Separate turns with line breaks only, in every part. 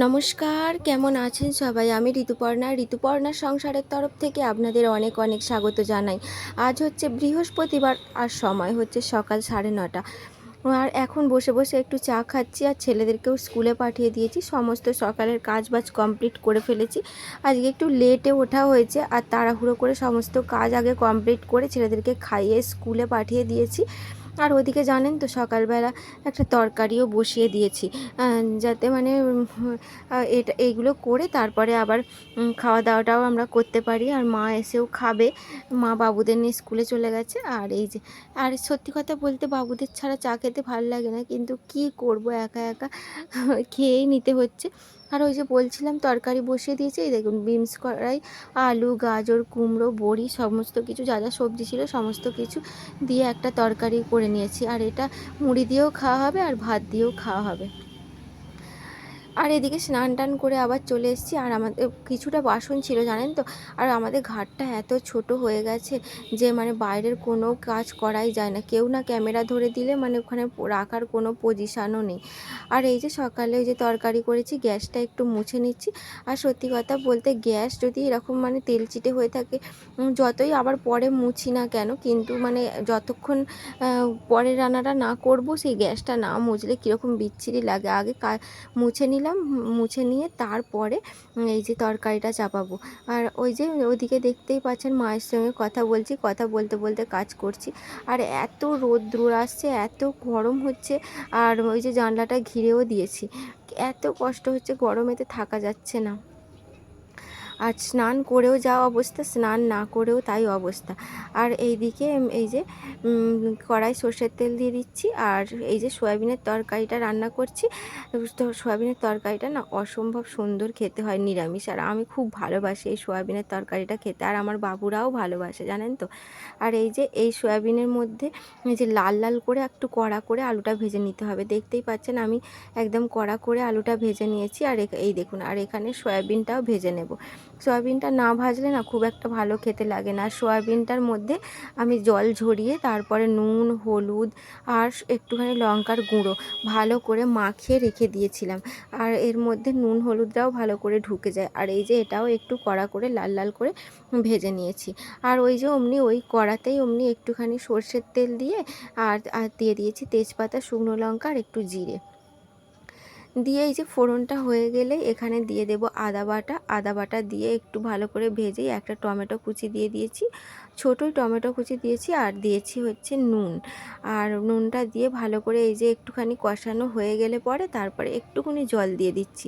নমস্কার, কেমন আছেন সবাই? আমি ঋতুপর্ণার সংসারের তরফ থেকে আপনাদের অনেক অনেক স্বাগত জানাই। আজ হচ্ছে বৃহস্পতিবার আর সময় হচ্ছে সকাল 9:30। আর এখন বসে বসে একটু চা খাচ্ছি, আর ছেলেদেরকেও স্কুলে পাঠিয়ে দিয়েছি। সমস্ত সকালের কাজবাজ কমপ্লিট করে ফেলেছি। আজকে একটু লেটে ওঠা হয়েছে, আর তাড়াহুড়ো করে সমস্ত কাজ আগে কমপ্লিট করে ছেলেদেরকে খাইয়ে স্কুলে পাঠিয়ে দিয়েছি। আর ওদিকে জানেন তো, সকালবেলা একটা তরকারিও বসিয়ে দিয়েছি, যাতে মানে এটা এইগুলো করে তারপরে আবার খাওয়া দাওয়াটাও আমরা করতে পারি। আর মা এসেও খাবে, মা বাবুদের নিয়ে স্কুলে চলে গেছে। আর এই যে, আর সত্যি কথা বলতে বাবুদের ছাড়া চা খেতে ভালো লাগে না, কিন্তু কি করব, একা একা খেয়েই নিতে হচ্ছে। আর ওই যে বলছিলাম, তরকারি বসিয়ে দিয়েছি। এই দেখুন, বিনস কড়াই, আলু, গাজর, কুমড়ো, বড়ি, সমস্ত কিছু যা যা সবজি ছিল সমস্ত কিছু দিয়ে একটা তরকারি করে নিয়েছি। আর এটা মুড়ি দিয়েও খাওয়া হবে আর ভাত দিয়েও খাওয়া হবে। আর এদিকে স্নান টান করে আবার চলে এসেছি। আর আমাদের কিছুটা বাসন ছিল জানেন তো। আর আমাদের ঘাটটা এত ছোট হয়ে গেছে যে মানে বাইরের কোনো কাজ করাই যায় না, কেউ না ক্যামেরা ধরে দিলে মানে ওখানে রাখার কোনো পজিশানও নেই। আর এই যে সকালে ওই যে তরকারি করেছি, গ্যাসটা একটু মুছে নিচ্ছি। আর সত্যি কথা বলতে, গ্যাস যদি এরকম মানে তেলচিটে হয়ে থাকে, যতই আবার পরে মুছি না কেন, কিন্তু মানে যতক্ষণ পরে রান্নাটা না করব, সেই গ্যাসটা না মুছলে কীরকম বিচ্ছিরি লাগে। আগে মুছে নিলাম, মুছে নিয়ে তারপরে এই যে তরকারিটা চাপাবো। আর ওই যে ওদিকে দেখতেই পাচ্ছেন, মায়ের সঙ্গে কথা বলছি, কথা বলতে বলতে কাজ করছি। আর এত রোদ্দুর আসছে, এত গরম হচ্ছে। আর ওই যে জানলাটা ঘিরেও দিয়েছি, এত কষ্ট হচ্ছে, গরমেতে থাকা যাচ্ছে না। আর স্নান করেও যা অবস্থা, স্নান না করেও তাই অবস্থা। আর এইদিকে এই যে কড়াই সর্ষের তেল দিয়ে দিচ্ছি। আর এই যে সয়াবিনের তরকারিটা রান্না করছি। তো সয়াবিনের তরকারিটা না অসম্ভব সুন্দর খেতে হয় নিরামিষ, আর আমি খুব ভালোবাসি এই সয়াবিনের তরকারিটা খেতে। আর আমার বাবুরাও ভালোবাসে, জানেন তো। আর এই যে এই সয়াবিনের মধ্যে এই যে লাল লাল করে একটু কড়া করে আলুটা ভেজে নিতে হবে। দেখতেই পাচ্ছেন আমি একদম কড়া করে আলুটা ভেজে নিয়েছি। আর এই দেখুন, আর এখানে সয়াবিনটাও ভেজে নেব। সয়াবিনটা না ভাজলে না খুব একটা ভালো খেতে লাগে না। সয়াবিনটার মধ্যে আমি জল ঝরিয়ে তারপরে নুন, হলুদ আর একটুখানি লঙ্কার গুঁড়ো ভালো করে মাখিয়ে রেখে দিয়েছিলাম। আর এর মধ্যে নুন হলুদটাও ভালো করে ঢুকে যায়। আর এই যে এটাও একটু কড়া করে লাল লাল করে ভেজে নিয়েছি। আর ওই যে অমনি ওই কড়াতেই অমনি একটুখানি সর্ষের তেল দিয়ে আর দিয়ে দিয়েছি তেজপাতা, শুকনো লঙ্কা আর একটু জিরে দিয়ে, এই যে ফোড়নটা হয়ে গেলেই এখানে দিয়ে দেব আদা বাটা দিয়ে একটু ভালো করে ভেজেই একটা টমেটো কুচি দিয়ে দিয়েছি, ছোটোই টমেটো কুচি দিয়েছি। আর দিয়েছি হচ্ছে নুন। আর নুনটা দিয়ে ভালো করে এই যে একটুখানি কষানো হয়ে গেলে পরে তারপরে একটুখানি জল দিয়ে দিচ্ছি।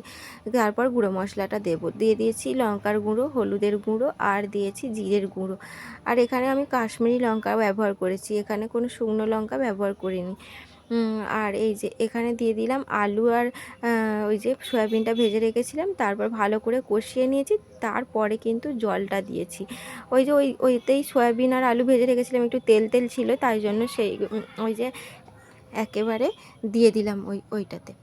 তারপর গুঁড়ো মশলাটা দিয়ে দিয়েছি লঙ্কার গুঁড়ো, হলুদের গুঁড়ো আর দিয়েছি জিরের গুঁড়ো। আর এখানে আমি কাশ্মীরি লঙ্কা ব্যবহার করেছি, এখানে কোনো শুকনো লঙ্কা ব্যবহার করিনি। আর এই যে এখানে দিয়ে দিলাম আলু আর ওই যে সয়াবিনটা ভেজে রেখেছিলাম, তারপর ভালো করে কষিয়ে নিয়েছি। তারপরে কিন্তু জলটা দিয়েছি। ওই যে ওইতেই সয়াবিন আর আলু ভেজে রেখেছিলাম, একটু তেল তেল ছিল, তাই জন্য সেই ওই যে একেবারে দিয়ে দিলাম ওইটাতে।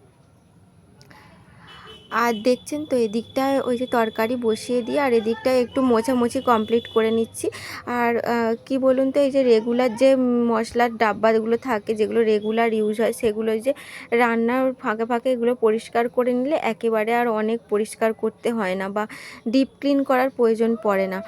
আর দেখছেন তো, এদিকটায় ওই যে তরকারি বসিয়ে দিয়ে আর এদিকটায় একটু মোছামুছি কমপ্লিট করে নিচ্ছি। আর কি বলুন তো, এই যে রেগুলার যে মশলার ডাব্বাগুলো থাকে, যেগুলো রেগুলার ইউজ হয়, সেগুলো যে রান্নার ফাঁকে ফাঁকে এগুলো পরিষ্কার করে নিলে একেবারে আর অনেক পরিষ্কার করতে হয় না, বা ডিপ ক্লিন করার প্রয়োজন পড়ে না।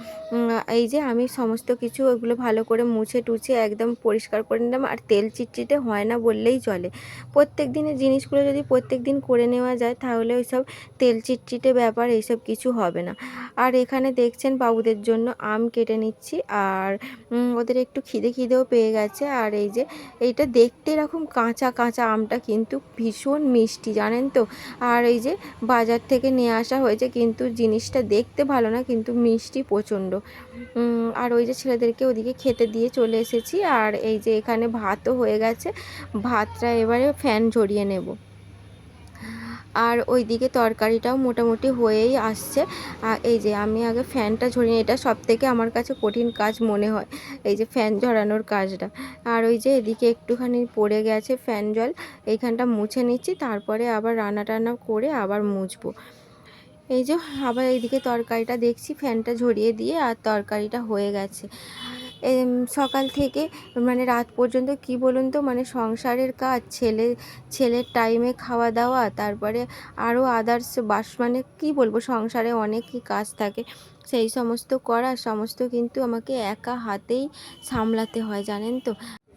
এই যে আমি সমস্ত কিছু ওগুলো ভালো করে মুছে টুছে একদম পরিষ্কার করে নিলাম। আর তেল চিটচিটে হয় না বললেই চলে। প্রত্যেক দিনের জিনিসগুলো যদি প্রত্যেক দিন করে নেওয়া যায়, তাহলে ওইসব তেল চিটচিটে ব্যাপার এইসব কিছু হবে না। আর এখানে দেখছেন বাবুদের জন্য আম কেটে নিচ্ছি। আর ওদের একটু খিদেও পেয়ে গেছে। আর এই যে এইটা দেখতে এরকম কাঁচা কাঁচা আমটা কিন্তু ভীষণ মিষ্টি, জানেন তো। আর এই যে বাজার থেকে নিয়ে আসা হয়েছে, কিন্তু জিনিসটা দেখতে ভালো না, কিন্তু মিষ্টি প্রচণ্ড। আর ওই যে ছেলেদেরকে ওদিকে খেতে দিয়ে চলে এসেছি। আর এই যে এখানে ভাতও হয়ে গেছে, ভাতটা এবারে ফ্যান ঝরিয়ে নেব। আর ওইদিকে তরকারিটাও মোটামুটি হয়েই আসছে। এই যে আমি আগে ফ্যানটা ঝরিয়ে, এটা সবথেকে আমার কাছে কঠিন কাজ মনে হয়, এই যে ফ্যান ঝরানোর কাজটা। আর ওই যে এদিকে একটুখানি পড়ে গেছে ফ্যান জল, এইখানটা মুছে নিচ্ছি, তারপরে আবার রান্না টান্না করে আবার মুছবো। এই যে আবার এইদিকে তরকারিটা দেখছি ফ্যানটা ঝরিয়ে দিয়ে, আর তরকারিটা হয়ে গেছে। সকাল থেকে মানে রাত পর্যন্ত কি বলুন তো, মানে সংসারের কাজ, ছেলের টাইমে খাওয়া দাওয়া, তারপরে আরও আদার্স মানে কি বলবো, সংসারে অনেকই কাজ থাকে, সেই সমস্ত করা সমস্ত কিন্তু আমাকে একা হাতেই সামলাতে হয়, জানেন তো।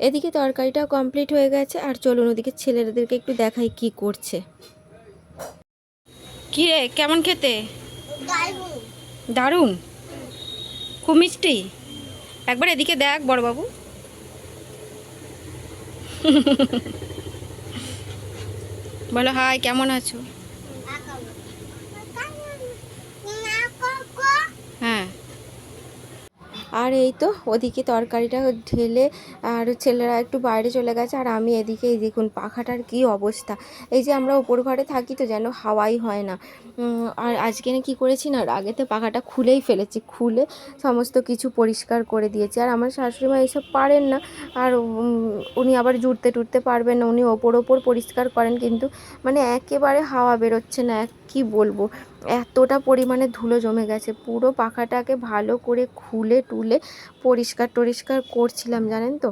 এদিকে তরকারিটা কমপ্লিট হয়ে গেছে, আর চলুন ওদিকে ছেলেদেরকে একটু দেখাই কি করছে। কি রে, কেমন খেতে? দারুণ, খুব মিষ্টি। একবার এদিকে দেখ বড়বাবু। বলো হাই, কেমন আছো? হ্যাঁ, আর এই তো ওদিকে তরকারিটা ঢেলে আর ছেলেরা একটু বাইরে চলে গেছে, আর আমি এদিকে এই দেখুন পাখাটার কি অবস্থা। এই যে আমরা ওপর ঘরে থাকি তো যেন হাওয়াই হয় না। আর আজকে না কী করেছি না, আগেতে পাখাটা খুলেই ফেলেছি, খুলে সমস্ত কিছু পরিষ্কার করে দিয়েছি। আর আমার শাশুড়িমা এইসব পারেন না, আর উনি আবার জুড়তে টুড়তে পারবেন না, উনি ওপর পরিষ্কার করেন, কিন্তু মানে একেবারে হাওয়া বেরোচ্ছে না, কি বলবো, এতটা পরিমাণে ধুলো জমে গেছে। পুরো পাখাটাকে ভালো করে খুলে টুলে পরিষ্কার করছিলাম, জানেন তো।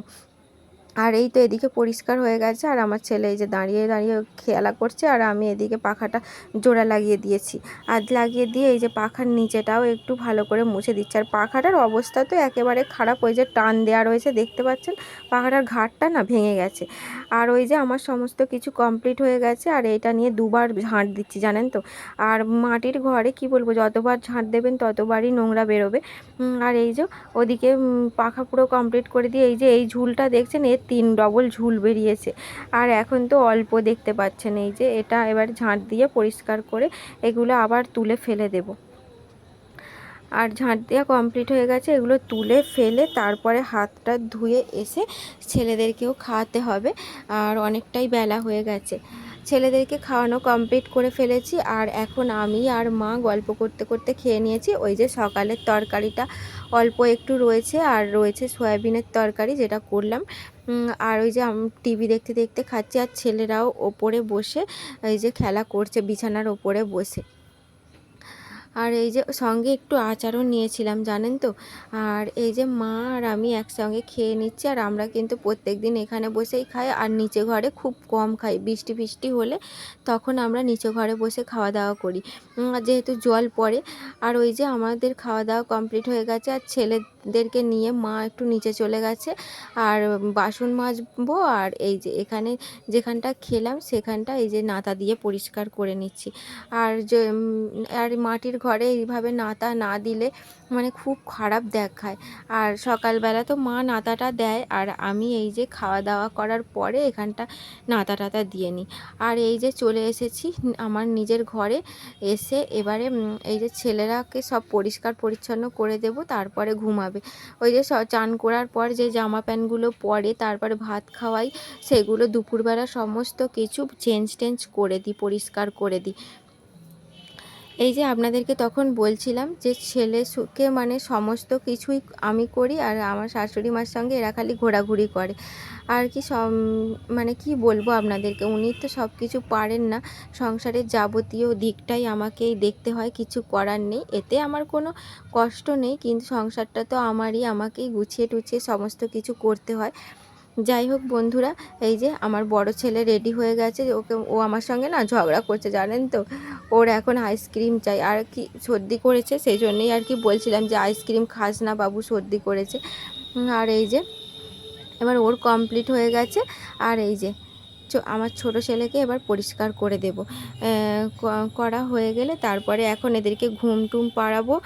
আর এই তো এদিকে পরিষ্কার হয়ে গেছে, আর আমার ছেলে এই যে দাঁড়িয়ে খেলা করছে, আর আমি এদিকে পাখাটা জোড়া লাগিয়ে দিয়েছি। আর লাগিয়ে দিয়ে এই যে পাখার নিচেটাও একটু ভালো করে মুছে দিচ্ছি। আর পাখাটার অবস্থা তো একেবারে খারাপ, ওই যে টান দেওয়া রয়েছে দেখতে পাচ্ছেন, পাখাটার ঘাটটা না ভেঙে গেছে। আর ওই যে আমার সমস্ত কিছু কমপ্লিট হয়ে গেছে, আর এটা নিয়ে দুবার ঝাঁট দিচ্ছি, জানেন তো। আর মাটির ঘরে কি বলবো, যতবার ঝাঁট দেবেন ততবারই নোংরা বেরোবে। আর এই যে ওদিকে পাখা পুরো কমপ্লিট করে দিয়ে এই যে এই ঝুলটা দেখছেন, এর 3 ডবল ঝুল বেরিয়েছে। আর এখন তো অল্প দেখতে পাচ্ছেন, এই যে এটা এবার ঝাঁট দিয়ে পরিষ্কার করে এগুলো আবার তুলে ফেলে দেব। আর ঝাঁট দেওয়া কমপ্লিট হয়ে গেছে, এগুলো তুলে ফেলে তারপরে হাতটা ধুয়ে এসে ছেলেদেরকেও খাওয়াতে হবে, আর অনেকটাই বেলা হয়ে গেছে। ছেলেদেরকে খাওয়ানো কমপ্লিট করে ফেলেছি, আর এখন আমি আর মা গল্প করতে করতে খেয়ে নিয়েছি। ওই যে সকালের তরকারিটা অল্প একটু রয়েছে, আর রয়েছে সয়াবিনের তরকারি যেটা করলাম। আর ওই যে টিভি দেখতে দেখতে খাচ্ছি, আর ছেলেরাও ওপরে বসে এই যে খেলা করছে বিছানার ওপরে বসে। আর এই যে সঙ্গে একটু আচারও নিয়েছিলাম, জানেন তো। আর এই যে মা আর আমি একসঙ্গে খেয়ে নিচ্ছি, আর আমরা কিন্তু প্রত্যেক দিন এখানে বসেই খাই, আর নিচে ঘরে খুব কম খাই। বৃষ্টি ফিষ্টি হলে তখন আমরা নিচে ঘরে বসে খাওয়া দাওয়া করি, যেহেতু জল পড়ে। আর ওই যে আমাদের খাওয়া দাওয়া কমপ্লিট হয়ে গেছে, আর ছেলেদেরকে নিয়ে মা একটু নিচে চলে গেছে, আর বাসন মাজবো। আর এই যে এখানে যেখানটা খেলাম সেখানটা এই যে নাতা দিয়ে পরিষ্কার করে নিচ্ছি। আর মাটির ঘরে এইভাবে নাতা না দিলে মানে খুব খারাপ দেখায়। আর সকালবেলা তো মা নাতাটা দেয়, আর আমি এই যে খাওয়া দাওয়া করার পরে এখানটা নাতা টাতা দিয়ে নিই। আর এই যে চলে এসেছি আমার নিজের ঘরে, এসে এবারে এই যে ছেলেরাকে সব পরিষ্কার পরিচ্ছন্ন করে দেব, তারপরে ঘুমাবে। ওই যে চান করার পর যে জামা প্যান্টগুলো পরে তারপরে ভাত খাওয়াই, সেগুলো দুপুরবেলা সমস্ত কিছু চেঞ্জ করে দিই, পরিষ্কার করে দিই। এই যে আপনাদেরকে তখন বলছিলাম যে ছেলেকে মানে সমস্ত কিছুই আমি করি, আর আমার শাশুড়ি মার সঙ্গে এরা খালি ঘোরাঘুরি করে। আর কি মানে কি বলবো আপনাদেরকে, উনি তো সব কিছু পারেন না, সংসারের যাবতীয় দিকটাই আমাকেই দেখতে হয়, কিছু করার নেই, এতে আমার কোনো কষ্ট নেই, কিন্তু সংসারটা তো আমারই, আমাকেই গুছিয়ে টুছিয়ে সমস্ত কিছু করতে হয়। যাই হোক বন্ধুরা, এই যে আমার বড় ছেলে রেডি হয়ে গেছে, ও আমার সঙ্গে না ঝগড়া করছে, জানেন তো। ওর এখন আইসক্রিম চাই, আর কি সর্দি করেছে, সেই জন্যই আর কি বলছিলাম যে আইসক্রিম খাস না বাবু, সর্দি করেছে। আর এই যে এবার ওর কমপ্লিট হয়ে গেছে, আর এই যে আমার ছোট ছেলেকে এবার পরিষ্কার করে দেব। করা হয়ে গেলে তারপরে এখন এদেরকে ঘুম টুম পাড়াবো।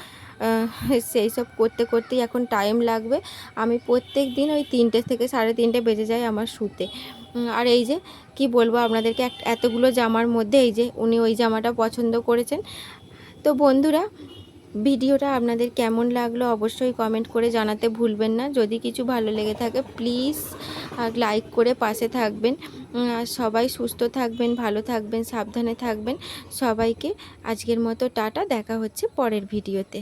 সেই সব করতে করতেই এখন টাইম লাগবে। আমি প্রত্যেক দিন ওই 3টে থেকে 3:30 বেজে যায় আমার শুতে। আর এই যে কি বলবো আপনাদেরকে, এতগুলো জামার মধ্যে এই যে উনি ওই জামাটা পছন্দ করেছেন। তো বন্ধুরা, ভিডিওটা আপনাদের কেমন লাগলো অবশ্যই কমেন্ট করে জানাতে ভুলবেন না। যদি কিছু ভালো লেগে থাকে প্লিজ লাইক করে পাশে থাকবেন। সবাই সুস্থ থাকবেন, ভালো থাকবেন, সাবধানে থাকবেন। সবাইকে আজকের মতো টাটা, দেখা হচ্ছে পরের ভিডিওতে।